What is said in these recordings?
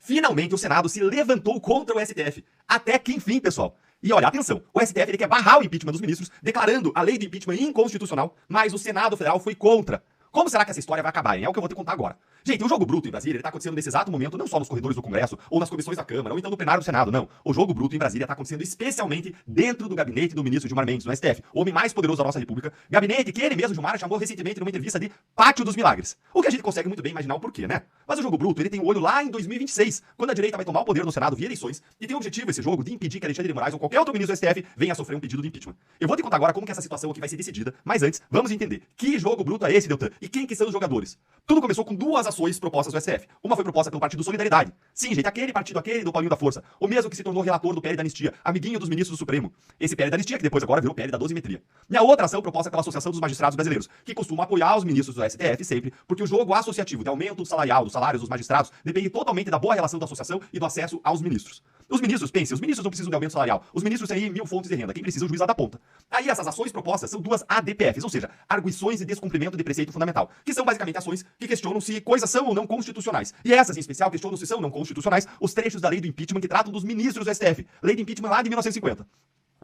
Finalmente o Senado se levantou contra o STF. Até que enfim, pessoal. E olha, atenção, o STF ele quer barrar o impeachment dos ministros, declarando a lei do impeachment inconstitucional, mas o Senado Federal foi contra. Como será que essa história vai acabar, hein? É o que eu vou te contar agora. Gente, o jogo bruto em Brasília está acontecendo nesse exato momento, não só nos corredores do Congresso, ou nas comissões da Câmara, ou então no plenário do Senado, não. O jogo bruto em Brasília está acontecendo especialmente dentro do gabinete do ministro Gilmar Mendes, no STF, o homem mais poderoso da nossa república, gabinete que ele mesmo, Gilmar, chamou recentemente numa entrevista de Pátio dos Milagres. O que a gente consegue muito bem imaginar o porquê, né? Mas o jogo bruto, ele tem o olho lá em 2026, quando a direita vai tomar o poder no Senado via eleições, e tem o objetivo, esse jogo, de impedir que Alexandre de Moraes ou qualquer outro ministro do STF venha a sofrer um pedido de impeachment. Eu vou te contar agora como que essa situação aqui vai ser decidida, mas antes, vamos entender que jogo bruto é esse, Deltan, e quem que são os jogadores. Tudo começou com duas ações propostas do STF. Uma foi proposta pelo Partido Solidariedade. Sim, gente, aquele partido do Paulinho da Força. O mesmo que se tornou relator do PL da Anistia, amiguinho dos ministros do Supremo. Esse PL da Anistia, que depois agora virou PL da dosimetria. E a outra ação proposta pela Associação dos Magistrados Brasileiros, que costuma apoiar os ministros do STF sempre, porque o jogo associativo de aumento salarial dos salários dos magistrados depende totalmente da boa relação da associação e do acesso aos ministros. Os ministros, pensem, os ministros não precisam de aumento salarial. Os ministros têm 1000 fontes de renda. Quem precisa, o juiz lá da ponta. Aí essas ações propostas são duas ADPFs, ou seja, arguições de descumprimento de preceito fundamental, que são basicamente ações que questionam se coisas são ou não constitucionais. E essas, em especial, questionam se são ou não constitucionais os trechos da lei do impeachment que tratam dos ministros do STF. Lei do impeachment lá de 1950.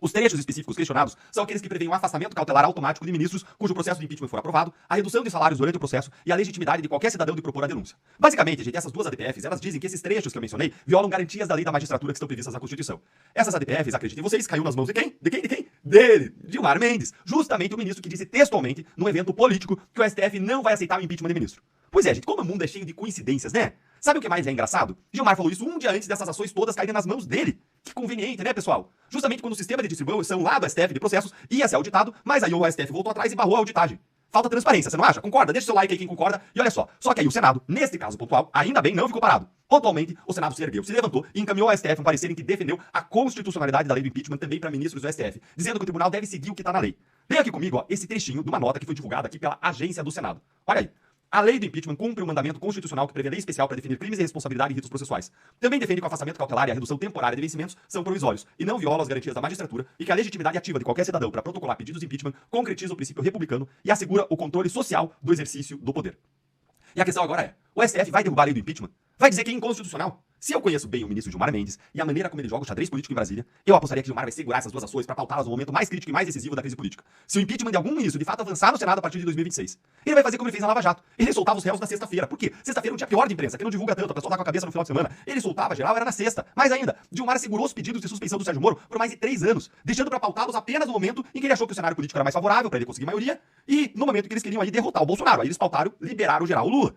Os trechos específicos questionados são aqueles que prevêem um afastamento cautelar automático de ministros cujo processo de impeachment for aprovado, a redução de salários durante o processo e a legitimidade de qualquer cidadão de propor a denúncia. Basicamente, gente, essas duas ADPFs, elas dizem que esses trechos que eu mencionei violam garantias da lei da magistratura que estão previstas na Constituição. Essas ADPFs, acreditem vocês, caiu nas mãos de quem? De quem? Dele, Gilmar Mendes, justamente o ministro que disse textualmente, num evento político, que o STF não vai aceitar o impeachment de ministro. Pois é, gente, como o mundo é cheio de coincidências, né? Sabe o que mais é engraçado? Gilmar falou isso um dia antes dessas ações todas caírem nas mãos dele. Que conveniente, né, pessoal? Justamente quando o sistema de distribuição lá do STF de processos ia ser auditado, mas aí o STF voltou atrás e barrou a auditagem. Falta transparência, você não acha? Concorda? Deixa o seu like aí quem concorda. E olha só que aí o Senado, neste caso pontual, ainda bem não ficou parado. Pontualmente, o Senado se ergueu, se levantou e encaminhou ao STF um parecer em que defendeu a constitucionalidade da lei do impeachment também para ministros do STF, dizendo que o tribunal deve seguir o que está na lei. Vem aqui comigo, ó, esse trechinho de uma nota que foi divulgada aqui pela agência do Senado. Olha aí. A lei do impeachment cumpre um mandamento constitucional que prevê lei especial para definir crimes de responsabilidade e ritos processuais. Também defende que o afastamento cautelar e a redução temporária de vencimentos são provisórios e não violam as garantias da magistratura e que a legitimidade ativa de qualquer cidadão para protocolar pedidos de impeachment concretiza o princípio republicano e assegura o controle social do exercício do poder. E a questão agora é, o STF vai derrubar a lei do impeachment? Vai dizer que é inconstitucional? Se eu conheço bem o ministro Gilmar Mendes e a maneira como ele joga o xadrez político em Brasília, eu apostaria que Gilmar vai segurar essas duas ações para pautá-las no momento mais crítico e mais decisivo da crise política. Se o impeachment de algum ministro de fato avançar no Senado a partir de 2026, ele vai fazer como ele fez na Lava Jato. Ele soltava os réus na sexta-feira. Por quê? Sexta-feira é um dia pior de imprensa, que não divulga tanto, a pessoa tá com a cabeça no final de semana. Ele soltava geral, era na sexta. Mais ainda, Gilmar segurou os pedidos de suspeição do Sérgio Moro por mais de 3 anos, deixando para pautá-los apenas no momento em que ele achou que o cenário político era mais favorável para ele conseguir maioria e no momento em que eles queriam aí derrotar o Bolsonaro. Aí eles pautaram, liberaram o geral o Lula.